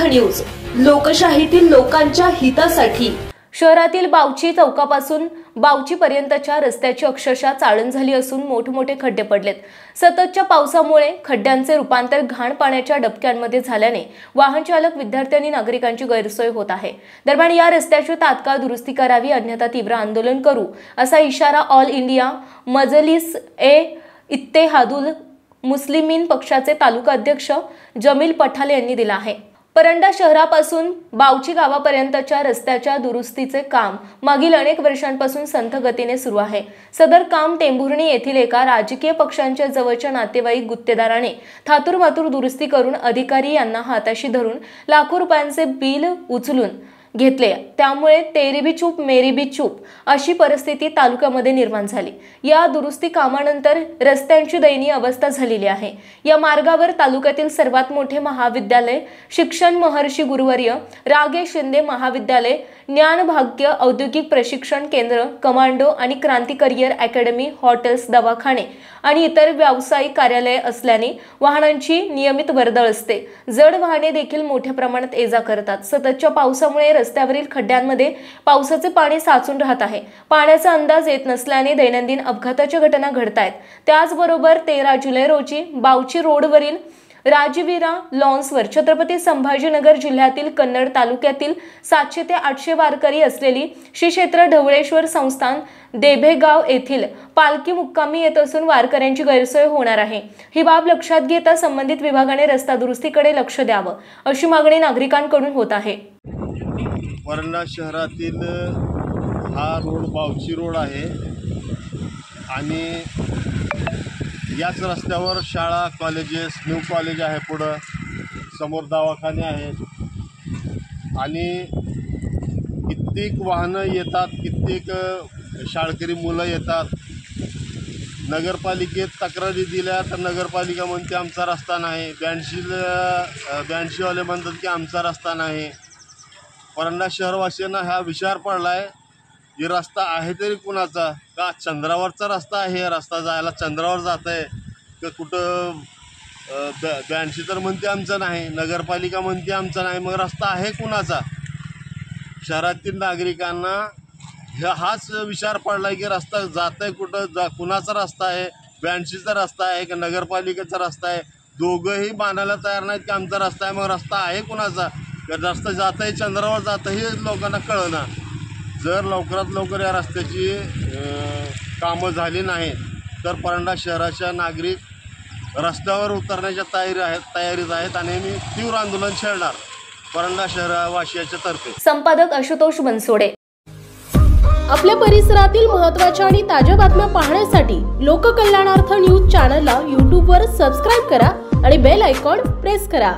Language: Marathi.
न्यूज, लोकशाहीतील लोकांच्या हितासाठी। शहरातील बावची चौकापासून बावची पर्यंतच्या रस्त्याची अक्षरशः चाळण झाली असून मोठमोठे खड्डे पडलेत। सततच्या पावसामुळे खड्ड्यांचे रूपांतर घाण पाण्याच्या डबक्यांमध्ये झाल्याने वाहन चालक, विद्यार्थ्यांनी, नागरिकांची गैरसोय होत आहे। दरम्यान या रस्त्याची तात्काळ दुरुस्ती करावी, अन्यथा तीव्र आंदोलन करू असा इशारा ऑल इंडिया मजलिस-ए-इत्तेहादुल मुस्लिमीन पक्षाचे तालुका अध्यक्ष जमील पठाले यांनी दिला आहे। परंडा शहरापासून बावची गावापर्यंतच्या रस्त्याच्या दुरुस्तीचे काम मागील अनेक वर्षांपासून संथ गतीने सुरू आहे। सदर काम टेंभुर्णी येथील एका राजकीय पक्षांच्या जवळच्या नातेवाईक गुत्तेदाराने थातुरमातुर दुरुस्ती करून अधिकारी यांना हाताशी धरून लाखो रुपयांचे बिल उचलून घेतले। त्यामुळे तेरी भी चूप मेरी भी चूप अशी परिस्थिती तालुक्यामध्ये निर्माण झाली। या दुरुस्ती कामानंतर रस्त्यांची दयनीय अवस्था झालेली आहे। या मार्गावर तालुक्यातील सर्वात मोठे महाविद्यालय, शिक्षण महर्षी गुरुवर्य रागे शिंदे महाविद्यालय, ज्ञान भाग्य औद्योगिक प्रशिक्षण केंद्र, कमांडो आणि क्रांती करियर अकॅडमी, हॉटेल्स, दवाखाने आणि इतर व्यावसायिक कार्यालये असल्याने वाहनांची नियमित वर्दळ असते। जड वाहने देखील मोठ्या प्रमाणात ये-जा करतात। सततच्या पावसामुळे रस्त्यावरील खड्ड्यांमध्ये पावसाचे पाणी साचून राहत आहे। पाण्याचा अंदाज येत नसल्याने दैनंदिन अपघाताच्या घटना घडत आहेत। त्याचबरोबर 13 जुलै रोजी बावची रोडवरील राजवीरा लॉन्सवर छत्रपती संभाजीनगर जिल्ह्यातील कन्नड तालुक्यातील 700 ते 800 वारकरी असलेली श्री क्षेत्र ढवळेश्वर संस्थान देभेगाव येथील पालखी मुक्कामी येत असून वारकऱ्यांची गैरसोय होणार आहे। ही बाब लक्षात घेता संबंधित विभागाने रस्ता दुरुस्तीकडे लक्ष द्यावं अशी मागणी नागरिकांकडून होत आहे। परंडा शहरातील हा रोड बावची रोड आहे आणि याच रस्त्यावर शाळा, कॉलेजेस, न्यू कॉलेज आहे, पुढं समोर दवाखाने आहेत आणि कित्येक वाहनं येतात, कित्येक शाळकरी मुलं येतात। नगरपालिकेत तक्रारी दिल्या तर नगरपालिका म्हणते आमचा रस्ता नाही, 82 वाले म्हणतात की आमचा रस्ता नाही। परंडा शहरवासियांना हा विचार पडला आहे की रस्ता आहे तरी कुणाचा, का चंद्रावरचा रस्ता आहे, रस्ता जायला चंद्रावर जात आहे का कुठं 82 तर म्हणते आमचं नाही, नगरपालिका म्हणते आमचं नाही, मग रस्ता आहे कुणाचा? शहरातील नागरिकांना हाच विचार पडला की रस्ता जात आहे कुठं, कुणाचा रस्ता आहे, 82चा रस्ता आहे का नगरपालिकेचा रस्ता आहे? दोघंही मानायला तयार नाहीत की आमचा रस्ता आहे, मग रस्ता आहे कुणाचा? रस्ता जात आहे चंद्रावर जात आहे हे लोकांना कळना। जर लवकरात लवकर या रस्त्याची कामं झाली नाही तर परंडा शहराच्या नागरिक रस्त्यावर उतरण्याच्या तयारीत आहेत आणि मी तीव्र आंदोलन छेडणार परंडा शहरवासियांच्या तर्फे। संपादक आशुतोष बनसोडे। आपल्या परिसरातील महत्त्वाच्या आणि ताज्या बातम्या पाहण्यासाठी लोककल्याणार्थ न्यूज चॅनलला YouTube वर सबस्क्राइब करा आणि बेल आयकॉन प्रेस करा।